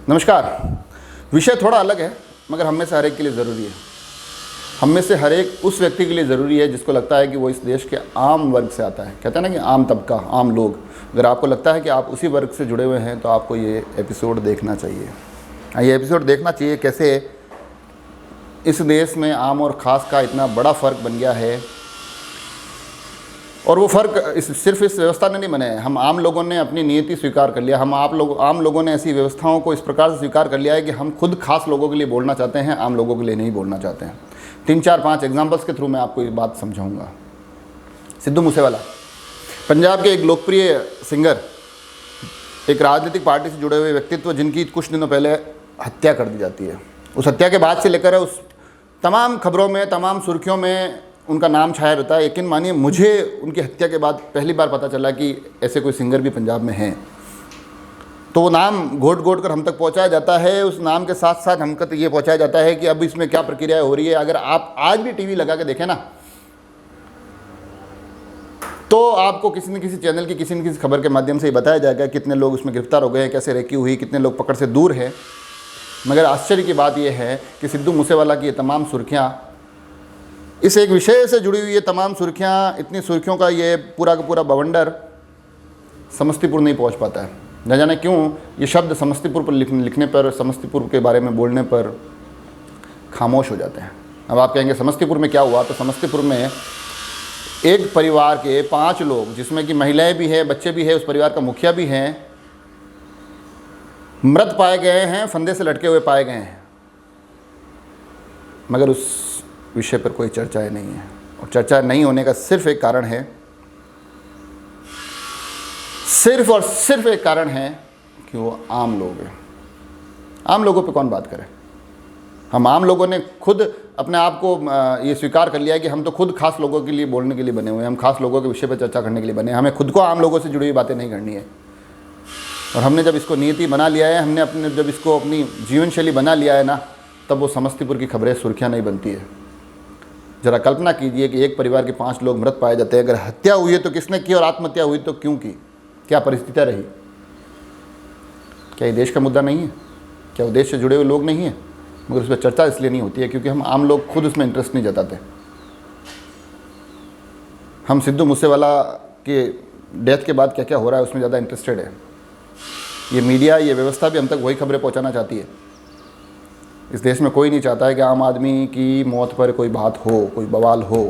नमस्कार। विषय थोड़ा अलग है मगर हम में से हर एक के लिए ज़रूरी है। हम में से हर एक उस व्यक्ति के लिए ज़रूरी है जिसको लगता है कि वो इस देश के आम वर्ग से आता है। कहते हैं ना कि आम तबका, आम लोग। अगर आपको लगता है कि आप उसी वर्ग से जुड़े हुए हैं तो आपको ये एपिसोड देखना चाहिए। ये एपिसोड देखना चाहिए कैसे इस देश में आम और ख़ास का इतना बड़ा फ़र्क बन गया है। और वो फ़र्क सिर्फ इस व्यवस्था ने नहीं बने हैं, हम आम लोगों ने अपनी नियति स्वीकार कर लिया। हम आम लोगों ने ऐसी व्यवस्थाओं को इस प्रकार से स्वीकार कर लिया है कि हम खुद खास लोगों के लिए बोलना चाहते हैं, आम लोगों के लिए नहीं बोलना चाहते हैं। 3-4-5 एग्जाम्पल्स के थ्रू मैं आपको ये बात समझाऊंगा। सिद्धू मूसेवाला पंजाब के एक लोकप्रिय सिंगर, एक राजनीतिक पार्टी से जुड़े हुए व्यक्तित्व जिनकी कुछ दिनों पहले हत्या कर दी जाती है। उस हत्या के बाद से लेकर उस तमाम खबरों में, तमाम सुर्खियों में उनका नाम छाया रहता है। यकीन मानिए मुझे उनकी हत्या के बाद पहली बार पता चला कि ऐसे कोई सिंगर भी पंजाब में हैं। तो वो नाम घोट घोट कर हम तक पहुंचाया जाता है। उस नाम के साथ साथ हम तक ये पहुंचाया जाता है कि अब इसमें क्या प्रक्रिया हो रही है। अगर आप आज भी टीवी लगा के देखें ना, तो आपको किसी न किसी चैनल की किसी न किसी खबर के माध्यम से ये बताया जाएगा कितने लोग उसमें गिरफ्तार हो गए हैं, कैसे रेकी हुई, कितने लोग पकड़ से दूर हैं। मगर आश्चर्य की बात यह है कि सिद्धू मूसेवाला की ये तमाम सुर्खियाँ, इस एक विषय से जुड़ी हुई ये तमाम सुर्खियाँ, इतनी सुर्खियों का ये पूरा का पूरा बवंडर समस्तीपुर नहीं पहुंच पाता है। न जाने क्यों ये शब्द समस्तीपुर पर लिखने पर, समस्तीपुर के बारे में बोलने पर खामोश हो जाते हैं। अब आप कहेंगे समस्तीपुर में क्या हुआ? तो समस्तीपुर में एक परिवार के 5 लोग, जिसमें कि महिलाएं भी हैं, बच्चे भी हैं, उस परिवार का मुखिया भी हैं, मृत पाए गए हैं, फंदे से लटके हुए पाए गए हैं। मगर उस विषय पर कोई चर्चा नहीं है। और चर्चा नहीं होने का सिर्फ एक कारण है, सिर्फ और सिर्फ एक कारण है कि वो आम लोग हैं। आम लोगों पे कौन बात करे? हम आम लोगों ने खुद अपने आप को ये स्वीकार कर लिया है कि हम तो खुद खास लोगों के लिए बोलने के लिए बने हुए हैं, हम खास लोगों के विषय पर चर्चा करने के लिए बने हैं। हमें खुद को आम लोगों से जुड़ी हुई बातें नहीं करनी है। और हमने जब इसको नीति बना लिया है, हमने जब इसको अपनी जीवन शैली बना लिया है ना, तब वो समस्तीपुर की खबरें सुर्खियाँ नहीं बनती है। जरा कल्पना कीजिए कि एक परिवार के 5 लोग मृत पाए जाते हैं। अगर हत्या हुई है तो किसने की, और आत्महत्या हुई तो क्यों की? क्या परिस्थितियाँ रही? क्या ये देश का मुद्दा नहीं है? क्या वो देश से जुड़े हुए लोग नहीं हैं? मगर उस पर चर्चा इसलिए नहीं होती है क्योंकि हम आम लोग खुद उसमें इंटरेस्ट नहीं जताते। हम सिद्धू मूसेवाला के डेथ के बाद क्या क्या हो रहा है उसमें ज़्यादा इंटरेस्टेड है। ये मीडिया, ये व्यवस्था भी हम तक वही खबरें पहुँचाना चाहती है। इस देश में कोई नहीं चाहता है कि आम आदमी की मौत पर कोई बात हो, कोई बवाल हो।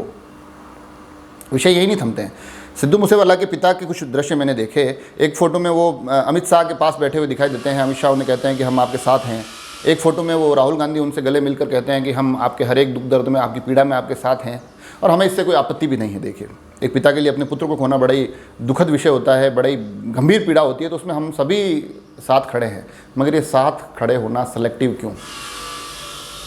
विषय यही नहीं थमते हैं। सिद्धू मूसेवाला के पिता के कुछ दृश्य मैंने देखे। एक फ़ोटो में वो अमित शाह के पास बैठे हुए दिखाई देते हैं। अमित शाह उन्हें कहते हैं कि हम आपके साथ हैं। एक फ़ोटो में वो राहुल गांधी उनसे गले मिलकर कहते हैं कि हम आपके हर एक दुख दर्द में, आपकी पीड़ा में आपके साथ हैं और हमें इससे कोई आपत्ति भी नहीं है। देखिए, एक पिता के लिए अपने पुत्र को खोना बड़ा ही दुखद विषय होता है, बड़ी गंभीर पीड़ा होती है। तो उसमें हम सभी साथ खड़े हैं। मगर ये साथ खड़े होना सेलेक्टिव क्यों?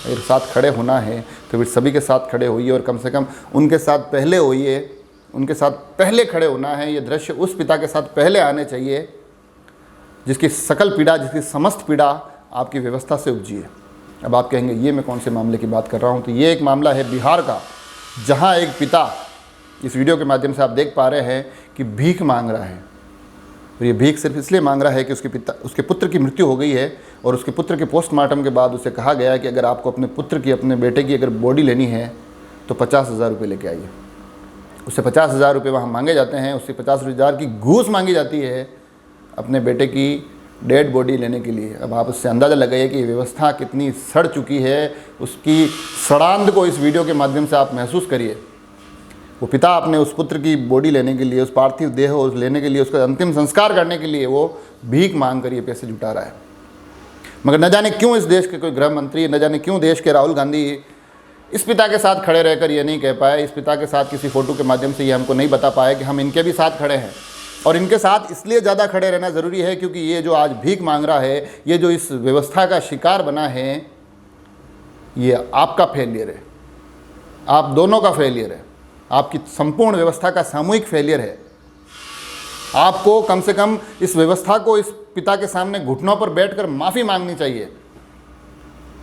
अगर साथ खड़े होना है तो फिर सभी के साथ खड़े होइए और कम से कम उनके साथ पहले होइए, उनके साथ पहले खड़े होना है। ये दृश्य उस पिता के साथ पहले आने चाहिए जिसकी सकल पीड़ा, जिसकी समस्त पीड़ा आपकी व्यवस्था से उपजी है। अब आप कहेंगे ये मैं कौन से मामले की बात कर रहा हूँ? तो ये एक मामला है बिहार का, जहाँ एक पिता, इस वीडियो के माध्यम से आप देख पा रहे हैं कि भीख मांग रहा है। और ये भीख सिर्फ इसलिए मांग रहा है कि उसके पुत्र की मृत्यु हो गई है और उसके पुत्र के पोस्टमार्टम के बाद उसे कहा गया है कि अगर आपको अपने पुत्र की, अपने बेटे की अगर बॉडी लेनी है तो 50,000 रुपये लेके आइए। उससे 50,000 रुपये वहाँ मांगे जाते हैं। उससे 50,000 की घूस मांगी जाती है अपने बेटे की डेड बॉडी लेने के लिए। अब आप उससे अंदाज़ा लगाइए कि व्यवस्था कितनी सड़ चुकी है। उसकी सड़ांध को इस वीडियो के माध्यम से आप महसूस करिए। वो पिता अपने उस पुत्र की बॉडी लेने के लिए, उस पार्थिव देह को लेने के लिए, उसका अंतिम संस्कार करने के लिए वो भीख मांग कर ये पैसे जुटा रहा है। मगर न जाने क्यों इस देश के कोई गृह मंत्री, न जाने क्यों देश के राहुल गांधी इस पिता के साथ खड़े रहकर ये नहीं कह पाए, इस पिता के साथ किसी फ़ोटो के माध्यम से ये हमको नहीं बता पाए कि हम इनके भी साथ खड़े हैं। और इनके साथ इसलिए ज़्यादा खड़े रहना ज़रूरी है क्योंकि ये जो आज भीख मांग रहा है, ये जो इस व्यवस्था का शिकार बना है, ये आपका फेलियर है, आप दोनों का फेलियर है, आपकी संपूर्ण व्यवस्था का सामूहिक फेलियर है। आपको कम से कम इस व्यवस्था को, इस पिता के सामने घुटनों पर बैठकर माफ़ी मांगनी चाहिए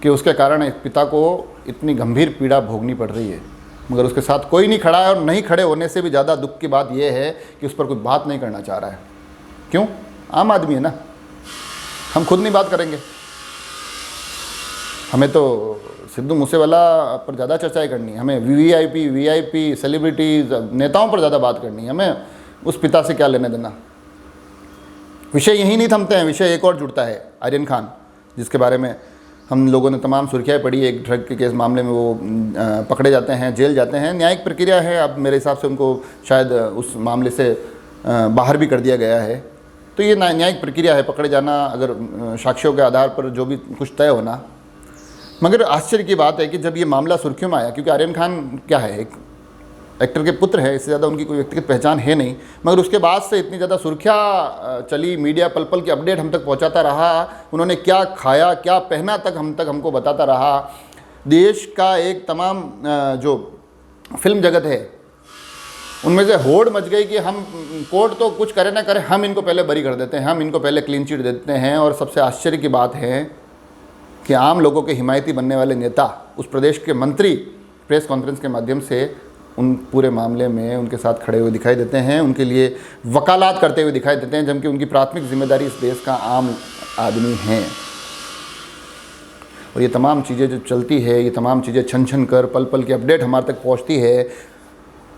कि उसके कारण इस पिता को इतनी गंभीर पीड़ा भोगनी पड़ रही है। मगर उसके साथ कोई नहीं खड़ा है। और नहीं खड़े होने से भी ज़्यादा दुख की बात यह है कि उस पर कोई बात नहीं करना चाह रहा है। क्यों? आम आदमी है ना, हम खुद नहीं बात करेंगे। हमें तो सिद्धू मूसेवाला पर ज़्यादा चर्चाएं करनी है, हमें वीआईपी सेलिब्रिटीज़ नेताओं पर ज़्यादा बात करनी है, हमें उस पिता से क्या लेने देना। विषय यही नहीं थमते हैं, विषय एक और जुड़ता है, आर्यन खान, जिसके बारे में हम लोगों ने तमाम सुर्खियाँ पढ़ी। एक ड्रग के केस मामले में वो पकड़े जाते हैं, जेल जाते हैं, न्यायिक प्रक्रिया है। अब मेरे हिसाब से उनको शायद उस मामले से बाहर भी कर दिया गया है। तो ये न्यायिक प्रक्रिया है, पकड़े जाना, अगर साक्ष्यों के आधार पर जो भी कुछ तय होना। मगर आश्चर्य की बात है कि जब ये मामला सुर्खियों में आया, क्योंकि आर्यन खान क्या है, एक एक्टर के पुत्र है, इससे ज़्यादा उनकी कोई व्यक्तिगत पहचान है नहीं, मगर उसके बाद से इतनी ज़्यादा सुर्खियाँ चली, मीडिया पल पल की अपडेट हम तक पहुँचाता रहा, उन्होंने क्या खाया क्या पहना तक हमको बताता रहा। देश का एक तमाम जो फिल्म जगत है उनमें से होड़ मच गई कि हम कोर्ट तो कुछ करे ना करे, हम इनको पहले बरी कर देते हैं, हम इनको पहले क्लीन चिट देते हैं। और सबसे आश्चर्य की बात है कि आम लोगों के हिमायती बनने वाले नेता, उस प्रदेश के मंत्री प्रेस कॉन्फ्रेंस के माध्यम से उन पूरे मामले में उनके साथ खड़े हुए दिखाई देते हैं, उनके लिए वकालत करते हुए दिखाई देते हैं, जबकि उनकी प्राथमिक जिम्मेदारी इस देश का आम आदमी है। और ये तमाम चीज़ें जो चलती है, ये तमाम चीज़ें छन छन कर पल पल की अपडेट हमारे तक पहुंचती है।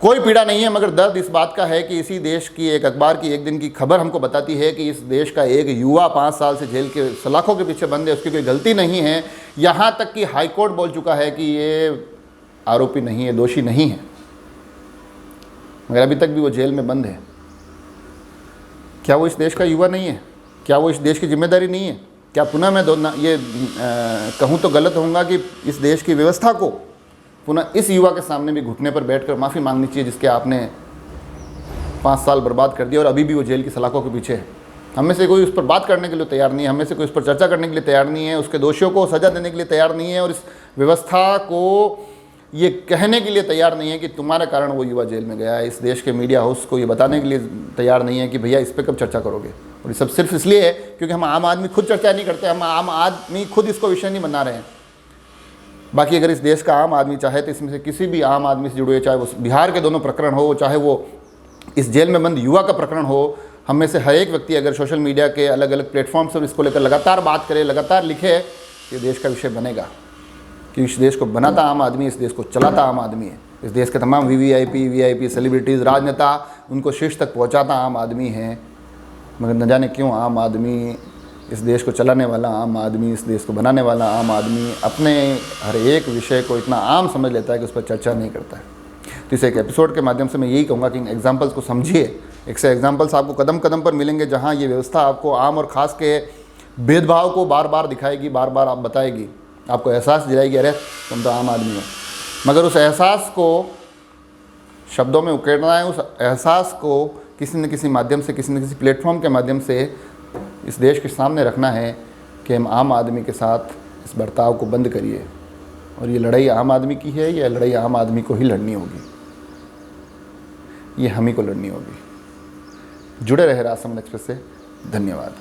कोई पीड़ा नहीं है, मगर दर्द इस बात का है कि इसी देश की एक अखबार की एक दिन की खबर हमको बताती है कि इस देश का एक युवा 5 साल से जेल के सलाखों के पीछे बंद है, उसकी कोई गलती नहीं है। यहाँ तक कि हाईकोर्ट बोल चुका है कि ये आरोपी नहीं है, दोषी नहीं है, मगर अभी तक भी वो जेल में बंद है। क्या वो इस देश का युवा नहीं है? क्या वो इस देश की जिम्मेदारी नहीं है? क्या पुनः मैं ये कहूँ तो गलत होऊंगा कि इस देश की व्यवस्था को पुनः इस युवा के सामने भी घुटने पर बैठकर माफ़ी मांगनी चाहिए, जिसके आपने 5 साल बर्बाद कर दिया और अभी भी वो जेल की सलाखों के पीछे है। हम में से कोई उस पर बात करने के लिए तैयार नहीं है, हम में से कोई उस पर चर्चा करने के लिए तैयार नहीं है, उसके दोषियों को सज़ा देने के लिए तैयार नहीं है, और इस व्यवस्था को ये कहने के लिए तैयार नहीं है कि तुम्हारे कारण वो युवा जेल में गया है। इस देश के मीडिया हाउस को ये बताने के लिए तैयार नहीं है कि भैया इस पर कब चर्चा करोगे। और ये सब सिर्फ इसलिए है क्योंकि हम आम आदमी खुद चर्चा नहीं करते, हम आम आदमी खुद इसको विषय नहीं बना रहे हैं। बाकी अगर इस देश का आम आदमी चाहे तो इसमें से किसी भी आम आदमी से जुड़े, चाहे वो बिहार के दोनों प्रकरण हो, चाहे वो इस जेल में बंद युवा का प्रकरण हो, हम में से हर एक व्यक्ति अगर सोशल मीडिया के अलग अलग प्लेटफॉर्म से इसको लेकर लगातार बात करे, लगातार लिखे, ये देश का विषय बनेगा। कि इस देश को बनाता आम आदमी, इस देश को चलाता आम आदमी है। इस देश के तमाम वीआईपी सेलिब्रिटीज़, राजनेता, उनको शीर्ष तक पहुंचाता आम आदमी है। मगर न जाने क्यों आम आदमी, इस देश को चलाने वाला आम आदमी, इस देश को बनाने वाला आम आदमी अपने हर एक विषय को इतना आम समझ लेता है कि उस पर चर्चा नहीं करता है। तो इस एक एपिसोड के माध्यम से मैं यही कहूँगा कि इन एग्जाम्पल्स को समझिए। एक से एग्जाम्पल्स आपको कदम कदम पर मिलेंगे, जहाँ ये व्यवस्था आपको आम और ख़ास के भेदभाव को बार बार दिखाएगी, बार बार आप बताएगी, आपको एहसास दिलाएगी, अरे तुम तो आम आदमी हो। मगर उस एहसास को शब्दों में उकेरना है, उस एहसास को किसी न किसी माध्यम से, किसी न किसी प्लेटफॉर्म के माध्यम से इस देश के सामने रखना है कि हम आम आदमी के साथ इस बर्ताव को बंद करिए। और ये लड़ाई आम आदमी की है, यह लड़ाई आम आदमी को ही लड़नी होगी, ये हम ही को लड़नी होगी। जुड़े रहे राजसमंद एक्सप्रेस से। धन्यवाद।